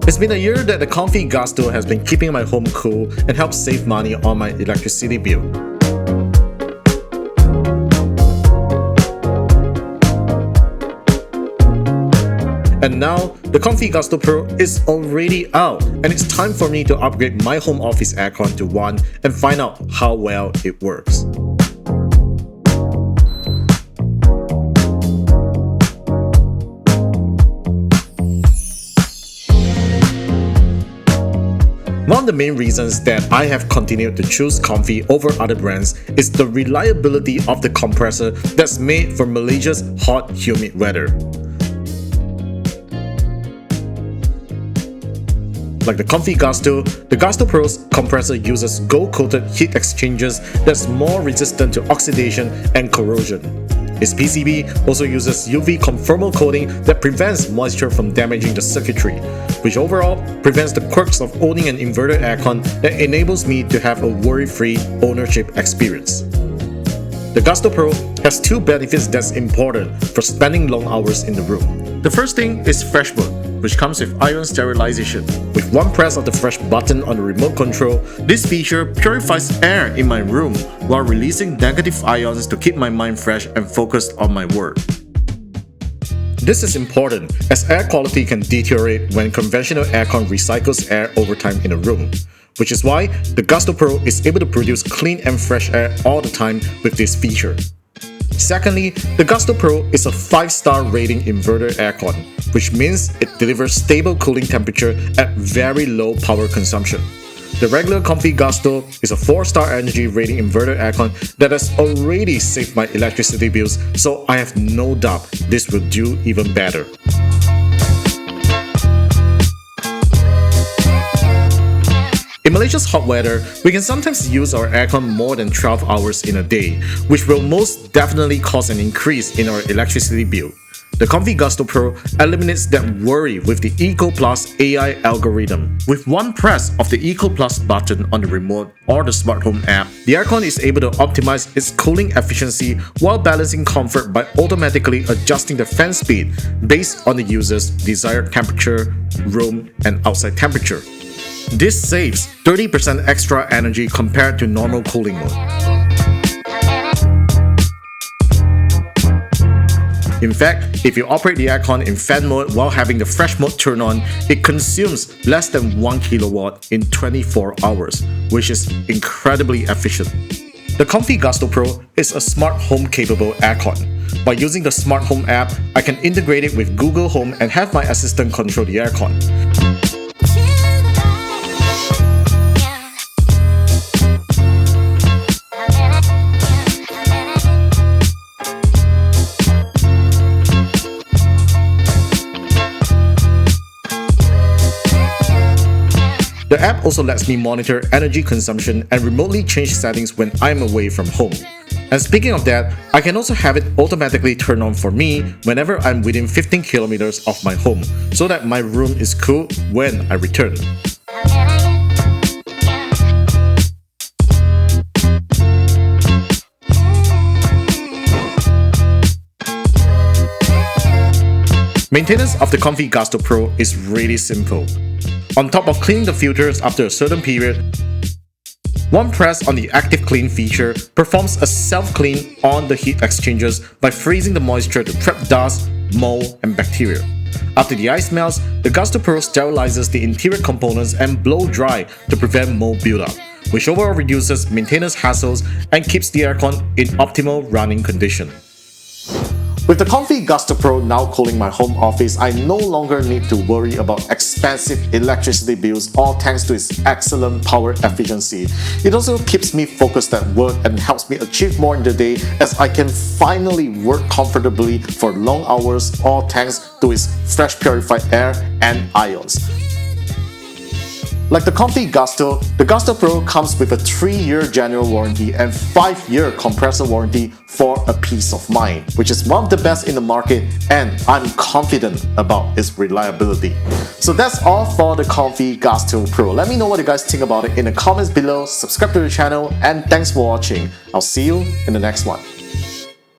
It's been a year that the Comfee Gusto has been keeping my home cool and helps save money on my electricity bill. And now, the Comfee Gusto Pro is already out, and it's time for me to upgrade my home office aircon to one and find out how well it works. One of the main reasons that I have continued to choose Comfee over other brands is the reliability of the compressor that's made for Malaysia's hot, humid weather. Like the Comfee Gusto, the Gusto Pro's compressor uses gold-coated heat exchangers that's more resistant to oxidation and corrosion. Its PCB also uses UV conformal coating that prevents moisture from damaging the circuitry, which overall prevents the quirks of owning an inverter aircon that enables me to have a worry-free ownership experience. The Gusto Pro has two benefits that's important for spending long hours in the room. The first thing is fresh mode, which comes with ion sterilization. With one press of the fresh button on the remote control, this feature purifies air in my room while releasing negative ions to keep my mind fresh and focused on my work. This is important as air quality can deteriorate when conventional aircon recycles air over time in a room, which is why the Gusto Pro is able to produce clean and fresh air all the time with this feature. Secondly, the Gusto Pro is a 5-star rating inverter aircon, which means it delivers stable cooling temperature at very low power consumption. The regular Comfee Gusto is a 4-star energy rating inverter aircon that has already saved my electricity bills, so I have no doubt this will do even better. In Malaysia's hot weather, we can sometimes use our aircon more than 12 hours in a day, which will most definitely cause an increase in our electricity bill. The Comfee Gusto Pro eliminates that worry with the Eco Plus AI algorithm. With one press of the Eco Plus button on the remote or the smart home app, the aircon is able to optimize its cooling efficiency while balancing comfort by automatically adjusting the fan speed based on the user's desired temperature, room, and outside temperature. This saves 30% extra energy compared to normal cooling mode. In fact, if you operate the aircon in fan mode while having the fresh mode turned on, it consumes less than 1 kilowatt in 24 hours, which is incredibly efficient. The Comfee Gusto Pro is a smart home capable aircon. By using the smart home app, I can integrate it with Google Home and have my assistant control the aircon. The app also lets me monitor energy consumption and remotely change settings when I'm away from home. And speaking of that, I can also have it automatically turn on for me whenever I'm within 15 kilometers of my home, so that my room is cool when I return. Maintenance of the Comfee Gusto Pro is really simple. On top of cleaning the filters after a certain period, one press on the Active Clean feature performs a self-clean on the heat exchangers by freezing the moisture to trap dust, mold, and bacteria. After the ice melts, the Gusto Pro sterilizes the interior components and blow dry to prevent mold buildup, which overall reduces maintenance hassles and keeps the aircon in optimal running condition. With the Comfee Gusto Pro now cooling my home office, I no longer need to worry about expensive electricity bills, all thanks to its excellent power efficiency. It also keeps me focused at work and helps me achieve more in the day as I can finally work comfortably for long hours, all thanks to its fresh purified air and ions. Like the Comfee Gusto, the Gusto Pro comes with a 3-year general warranty and 5-year compressor warranty for a peace of mind, which is one of the best in the market, and I'm confident about its reliability. So that's all for the Comfee Gusto Pro. Let me know what you guys think about it in the comments below, subscribe to the channel, and thanks for watching. I'll see you in the next one.